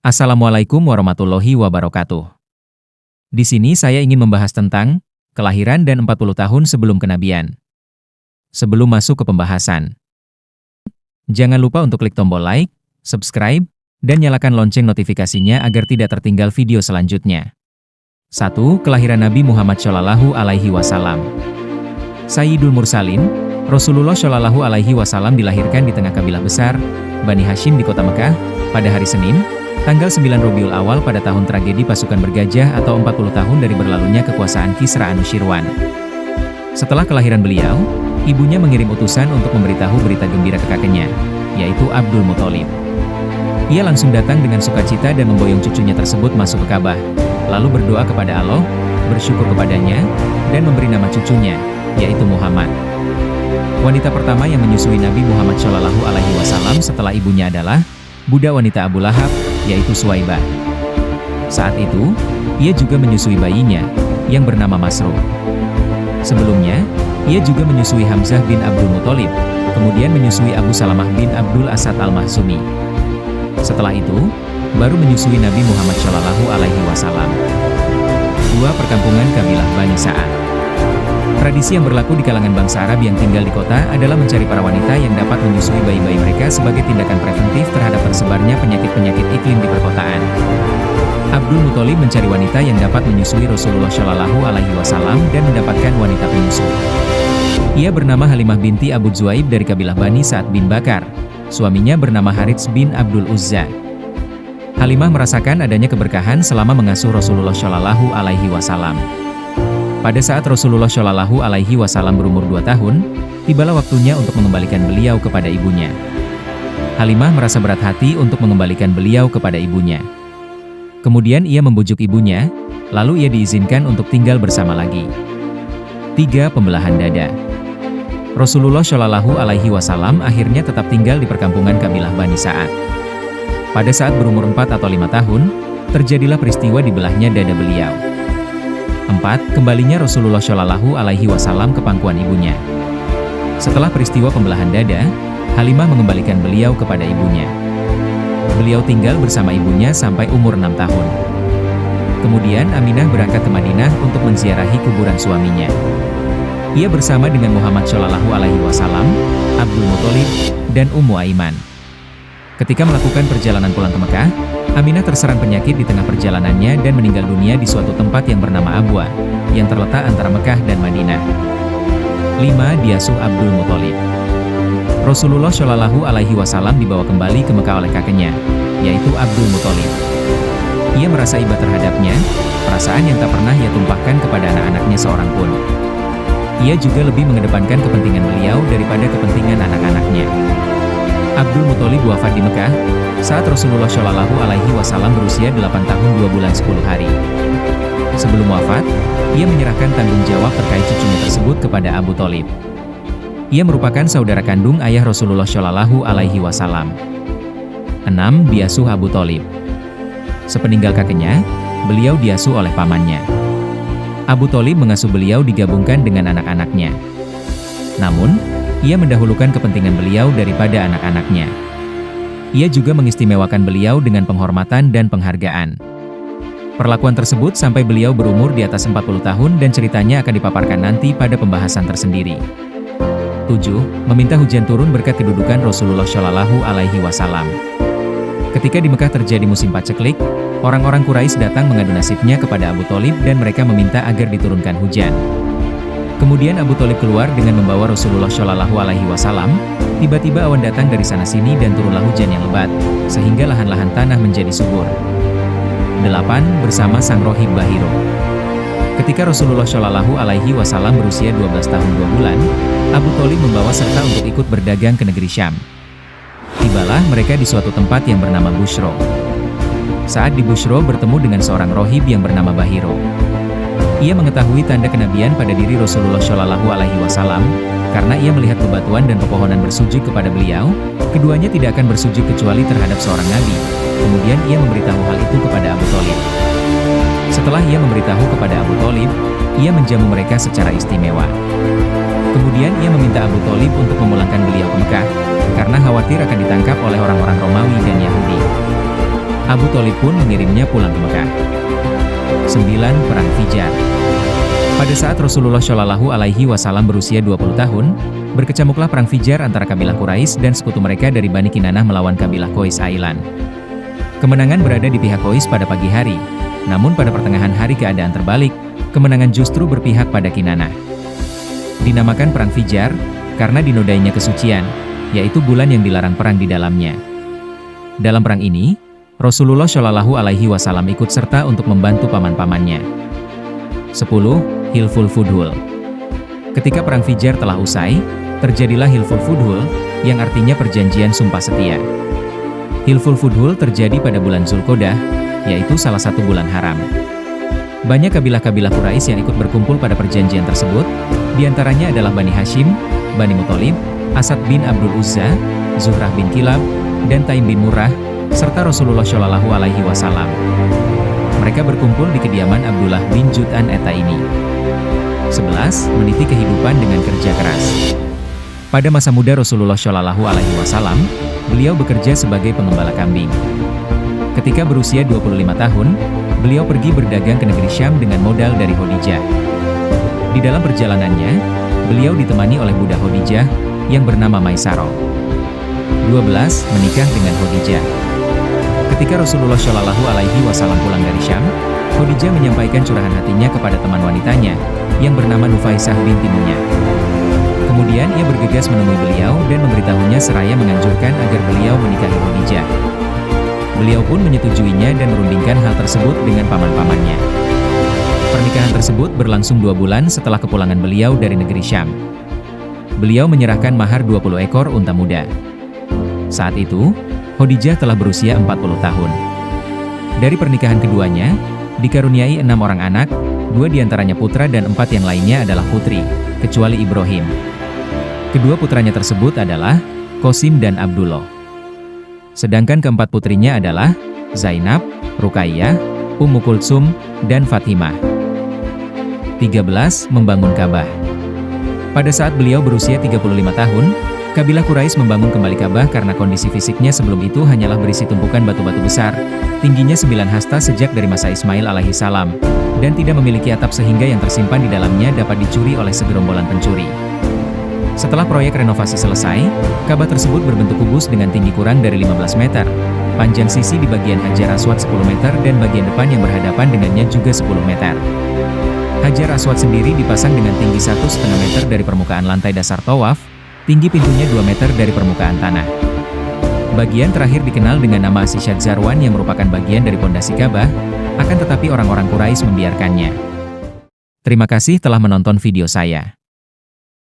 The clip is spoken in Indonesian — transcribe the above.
Assalamualaikum warahmatullahi wabarakatuh. Di sini saya ingin membahas tentang kelahiran dan 40 tahun sebelum kenabian. Sebelum masuk ke pembahasan, jangan lupa untuk klik tombol like, subscribe, dan nyalakan lonceng notifikasinya agar tidak tertinggal video selanjutnya. 1. Kelahiran Nabi Muhammad Shallallahu Alaihi Wasallam. Sayyidul Mursalin, Rasulullah Shallallahu Alaihi Wasallam dilahirkan di tengah kabilah besar Bani Hashim di kota Mekah pada hari Senin, tanggal 9 Rabiul Awal pada tahun tragedi pasukan bergajah atau 40 tahun dari berlalunya kekuasaan Kisra Anushirwan. Setelah kelahiran beliau, ibunya mengirim utusan untuk memberitahu berita gembira ke kakeknya, yaitu Abdul Muthalib. Ia langsung datang dengan sukacita dan memboyong cucunya tersebut masuk ke Ka'bah, lalu berdoa kepada Allah, bersyukur kepadanya, dan memberi nama cucunya, yaitu Muhammad. Wanita pertama yang menyusui Nabi Muhammad Shallallahu Alaihi Wasallam setelah ibunya adalah budak wanita Abu Lahab, yaitu Suwaibah. Saat itu, ia juga menyusui bayinya, yang bernama Masruh. Sebelumnya, ia juga menyusui Hamzah bin Abdul Muthalib, kemudian menyusui Abu Salamah bin Abdul Asad al-Mahzumi. Setelah itu, baru menyusui Nabi Muhammad Shallallahu Alaihi Wasallam. 2. Perkampungan kabilah Bani Sa'ad. Tradisi yang berlaku di kalangan bangsa Arab yang tinggal di kota adalah mencari para wanita yang dapat menyusui bayi-bayi mereka sebagai tindakan preventif terhadap tersebarnya penyakit-penyakit iklim di perkotaan. Abdul Muthalib mencari wanita yang dapat menyusui Rasulullah Shallallahu Alaihi Wasallam dan mendapatkan wanita penyusu. Ia bernama Halimah binti Abu Zuaib dari kabilah Bani Sa'ad bin Bakar. Suaminya bernama Harits bin Abdul Uzza. Halimah merasakan adanya keberkahan selama mengasuh Rasulullah Shallallahu Alaihi Wasallam. Pada saat Rasulullah Shallallahu Alaihi Wasallam berumur 2 tahun, tibalah waktunya untuk mengembalikan beliau kepada ibunya. Halimah merasa berat hati untuk mengembalikan beliau kepada ibunya. Kemudian ia membujuk ibunya, lalu ia diizinkan untuk tinggal bersama lagi. 3. Pembelahan dada. Rasulullah Shallallahu Alaihi Wasallam akhirnya tetap tinggal di perkampungan kabilah Bani Sa'ad. Pada saat berumur 4 atau 5 tahun, terjadilah peristiwa dibelahnya dada beliau. 4. Kembalinya Rasulullah Shallallahu Alaihi Wasallam ke pangkuan ibunya. Setelah peristiwa pembelahan dada, Halimah mengembalikan beliau kepada ibunya. Beliau tinggal bersama ibunya sampai umur 6 tahun. Kemudian Aminah berangkat ke Madinah untuk menziarahi kuburan suaminya. Ia bersama dengan Muhammad Shallallahu Alaihi Wasallam, Abdul Muthalib, dan Ummu Aiman. Ketika melakukan perjalanan pulang ke Mekah, Aminah terserang penyakit di tengah perjalanannya dan meninggal dunia di suatu tempat yang bernama Abwa, yang terletak antara Mekah dan Madinah. 5. Diasuh Abdul Muthalib. Rasulullah Shallallahu Alaihi Wasallam dibawa kembali ke Mekah oleh kakeknya, yaitu Abdul Muthalib. Ia merasa iba terhadapnya, perasaan yang tak pernah ia tumpahkan kepada anak-anaknya seorang pun. Ia juga lebih mengedepankan kepentingan beliau daripada kepentingan anak-anaknya. Abdul Muthalib wafat di Mekah saat Rasulullah Shallallahu Alaihi Wasallam berusia 8 tahun 2 bulan 10 hari. Sebelum wafat, ia menyerahkan tanggung jawab terkait cucunya tersebut kepada Abu Thalib. Ia merupakan saudara kandung ayah Rasulullah Shallallahu Alaihi Wasallam. 6. Diasuh Abu Thalib. Sepeninggal kakeknya, beliau diasuh oleh pamannya. Abu Thalib mengasuh beliau digabungkan dengan anak-anaknya. Namun, ia mendahulukan kepentingan beliau daripada anak-anaknya. Ia juga mengistimewakan beliau dengan penghormatan dan penghargaan. Perlakuan tersebut sampai beliau berumur di atas 40 tahun dan ceritanya akan dipaparkan nanti pada pembahasan tersendiri. 7. Meminta hujan turun berkat kedudukan Rasulullah Shallallahu Alaihi Wasallam. Ketika di Mekah terjadi musim paceklik, orang-orang Quraisy datang mengadu nasibnya kepada Abu Thalib dan mereka meminta agar diturunkan hujan. Kemudian Abu Thalib keluar dengan membawa Rasulullah Shallallahu Alaihi Wasallam. Tiba-tiba awan datang dari sana sini dan turunlah hujan yang lebat, sehingga lahan-lahan tanah menjadi subur. 8. Bersama sang rohib Bahiro. Ketika Rasulullah Shallallahu Alaihi Wasallam berusia 12 tahun 2 bulan, Abu Thalib membawa serta untuk ikut berdagang ke negeri Syam. Tibalah mereka di suatu tempat yang bernama Bushro. Saat di Bushro bertemu dengan seorang rohib yang bernama Bahiro. Ia mengetahui tanda kenabian pada diri Rasulullah Shallallahu Alaihi Wasallam, karena ia melihat bebatuan dan pepohonan bersujud kepada beliau. Keduanya tidak akan bersujud kecuali terhadap seorang nabi. Kemudian ia memberitahu hal itu kepada Abu Thalib. Setelah ia memberitahu kepada Abu Thalib, ia menjamu mereka secara istimewa. Kemudian ia meminta Abu Thalib untuk memulangkan beliau ke Mekah, karena khawatir akan ditangkap oleh orang-orang Romawi dan Yahudi. Abu Thalib pun mengirimnya pulang ke Mekah. 9. Perang Fijar. Pada saat Rasulullah Shallallahu Alaihi Wasallam berusia 20 tahun, berkecamuklah perang Fijar antara kabilah Quraisy dan sekutu mereka dari Bani Kinanah melawan kabilah Qais Ailan. Kemenangan berada di pihak Qais pada pagi hari, namun pada pertengahan hari keadaan terbalik, kemenangan justru berpihak pada Kinanah. Dinamakan perang Fijar karena dinodainya kesucian, yaitu bulan yang dilarang perang di dalamnya. Dalam perang ini, Rasulullah Shallallahu Alaihi Wasallam ikut serta untuk membantu paman-pamannya. 10. Hilful Fudhul. Ketika perang Fijar telah usai, terjadilah Hilful Fudhul, yang artinya perjanjian sumpah setia. Hilful Fudhul terjadi pada bulan Zulqodah, yaitu salah satu bulan haram. Banyak kabilah-kabilah Quraisy yang ikut berkumpul pada perjanjian tersebut, diantaranya adalah Bani Hashim, Bani Muthalib, Asad bin Abdul Uzza, Zuhrah bin Kilab, dan Taim bin Murrah, serta Rasulullah Shallallahu Alaihi Wasallam. Mereka berkumpul di kediaman Abdullah bin Jud'an At-Taimi. 11. Meniti kehidupan dengan kerja keras. Pada masa muda Rasulullah Shallallahu Alaihi Wasallam, beliau bekerja sebagai pengembala kambing. Ketika berusia 25 tahun, beliau pergi berdagang ke negeri Syam dengan modal dari Khadijah. Di dalam perjalanannya, beliau ditemani oleh budak Khadijah yang bernama Maisarah. 12. Menikah dengan Khadijah. Ketika Rasulullah Shallallahu Alaihi Wasallam pulang dari Syam, Khadijah menyampaikan curahan hatinya kepada teman wanitanya, yang bernama Nufaisah binti Munya. Kemudian ia bergegas menemui beliau dan memberitahunya seraya menganjurkan agar beliau menikahi Khadijah. Beliau pun menyetujuinya dan merundingkan hal tersebut dengan paman-pamannya. Pernikahan tersebut berlangsung 2 bulan setelah kepulangan beliau dari negeri Syam. Beliau menyerahkan mahar 20 ekor unta muda. Saat itu, Khadijah telah berusia 40 tahun. Dari pernikahan keduanya, dikaruniai 6 orang anak, 2 diantaranya putra dan 4 yang lainnya adalah putri, kecuali Ibrahim. Kedua putranya tersebut adalah Qasim dan Abdullah. Sedangkan keempat putrinya adalah Zainab, Ruqayyah, Ummu Kulsum, dan Fatimah. 13. Membangun Ka'bah. Pada saat beliau berusia 35 tahun, kabilah Quraisy membangun kembali Ka'bah karena kondisi fisiknya sebelum itu hanyalah berisi tumpukan batu-batu besar, tingginya 9 hasta sejak dari masa Ismail alaihi salam, dan tidak memiliki atap sehingga yang tersimpan di dalamnya dapat dicuri oleh segerombolan pencuri. Setelah proyek renovasi selesai, Ka'bah tersebut berbentuk kubus dengan tinggi kurang dari 15 meter, panjang sisi di bagian Hajar Aswad 10 meter dan bagian depan yang berhadapan dengannya juga 10 meter. Hajar Aswad sendiri dipasang dengan tinggi 1,5 meter dari permukaan lantai dasar tawaf, tinggi pintunya 2 meter dari permukaan tanah. Bagian terakhir dikenal dengan nama Asishad Zarwan yang merupakan bagian dari pondasi Ka'bah, akan tetapi orang-orang Quraisy membiarkannya. Terima kasih telah menonton video saya.